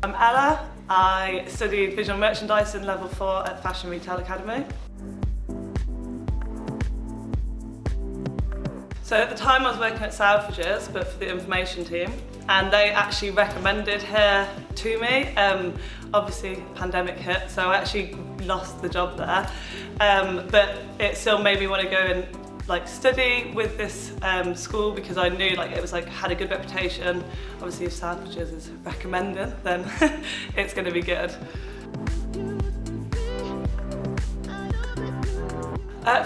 I'm Ella. I studied visual merchandising level 4 at Fashion Retail Academy. So at the time I was working at Selfridges, but for the information team, and they actually recommended her to me. Obviously pandemic hit, so I actually lost the job there. But it still made me want to go and study with this school, because I knew it was had a good reputation. Obviously if Selfridges is recommended, then it's going to be good.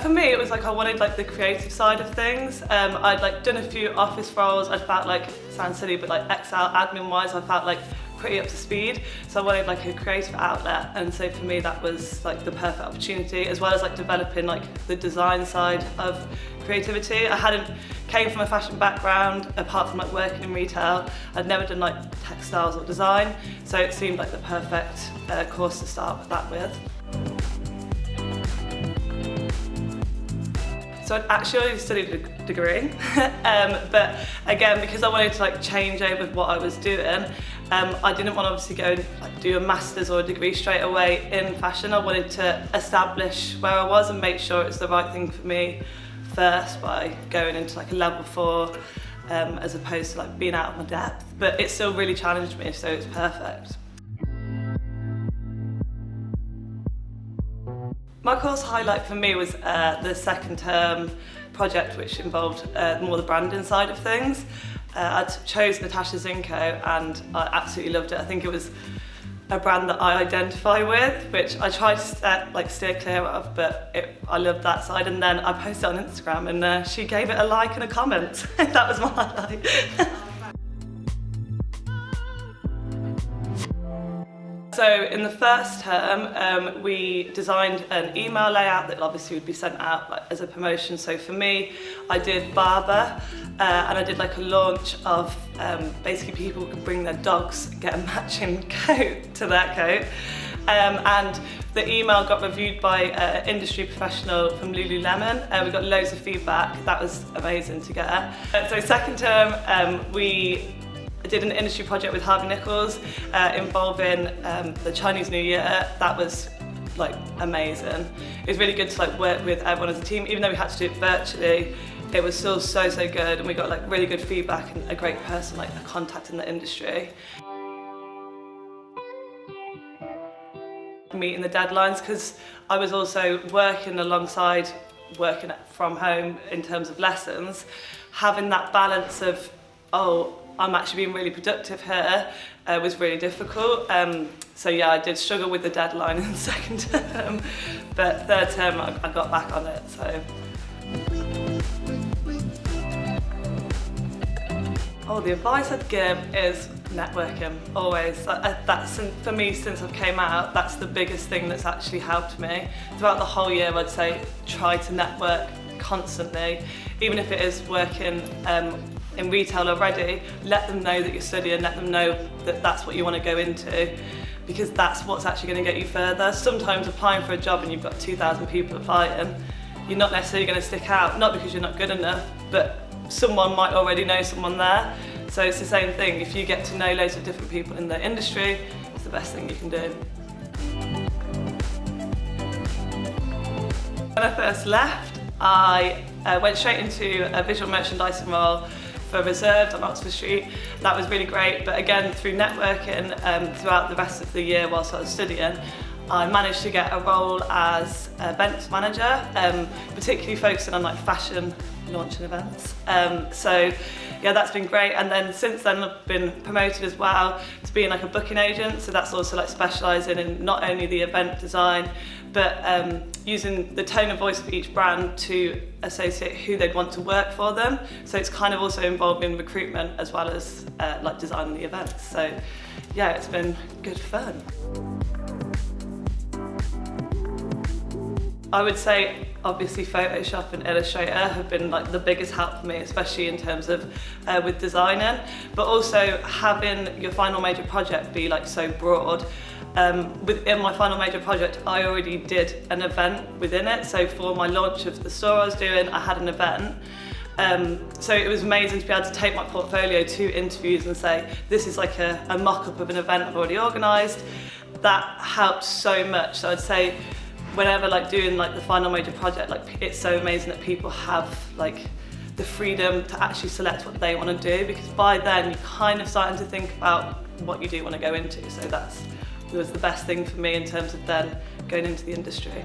For me, it was I wanted the creative side of things. I'd done a few office roles. I felt sounds silly, but Excel admin wise, I felt pretty up to speed. So I wanted a creative outlet, and so for me that was the perfect opportunity, as well as developing the design side of creativity. I hadn't came from a fashion background, apart from working in retail. I'd never done textiles or design, so it seemed the perfect course to start that with. So I'd actually already studied a degree, but again, because I wanted to change over what I was doing, I didn't want to obviously go and do a master's or a degree straight away in fashion. I wanted to establish where I was and make sure it's the right thing for me first by going into a level 4, as opposed to being out of my depth. But it still really challenged me, so it's perfect. My course highlight for me was the second term project, which involved more the branding side of things. I chose Natasha Zinco and I absolutely loved it. I think it was a brand that I identify with, which I tried to steer clear of, but I loved that side. And then I posted it on Instagram and she gave it a like and a comment. That was my highlight. So in the first term, we designed an email layout that obviously would be sent out as a promotion. So for me, I did Barber, and I did a launch of basically people could bring their dogs, get a matching coat to their coat. And the email got reviewed by an industry professional from Lululemon. We got loads of feedback. That was amazing to get. So second term, we did an industry project with Harvey Nichols involving the Chinese New Year. That was amazing. It was really good to work with everyone as a team, even though we had to do it virtually. It was still so good, and we got really good feedback and a great person, a contact in the industry. Meeting the deadlines, because I was also working alongside working from home in terms of lessons. Having that balance of, I'm actually being really productive here, was really difficult. So yeah, I did struggle with the deadline in the second term, but third term I got back on it. So. The advice I'd give is networking, always. That's, for me, since I've came out, that's the biggest thing that's actually helped me. Throughout the whole year, I'd say try to network constantly, even if it is working in retail already. Let them know that you're studying, let them know that that's what you want to go into, because that's what's actually going to get you further. Sometimes applying for a job and you've got 2,000 people applying, you're not necessarily going to stick out, not because you're not good enough, but someone might already know someone there. So it's the same thing. If you get to know loads of different people in the industry, it's the best thing you can do. When I first left, I went straight into a visual merchandising role for Reserved on Oxford Street. That was really great, but again, through networking throughout the rest of the year whilst I was studying, I managed to get a role as events manager, particularly focusing on fashion launching events. So yeah, that's been great. And then since then I've been promoted as well to being a booking agent. So that's also specialising in not only the event design, but using the tone of voice of each brand to associate who they'd want to work for them. So it's kind of also involved in recruitment as well as designing the events. So yeah, it's been good fun. I would say obviously Photoshop and Illustrator have been the biggest help for me, especially in terms of with designing, but also having your final major project be so broad. Within my final major project, I already did an event within it. So for my launch of the store I was doing, I had an event. So it was amazing to be able to take my portfolio to interviews and say, this is like a mock-up of an event I've already organised. That helped so much. So I'd say whenever like doing like the final major project, like it's so amazing that people have like the freedom to actually select what they want to do, because by then you're kind of starting to think about what you do want to go into. So that was the best thing for me in terms of then going into the industry.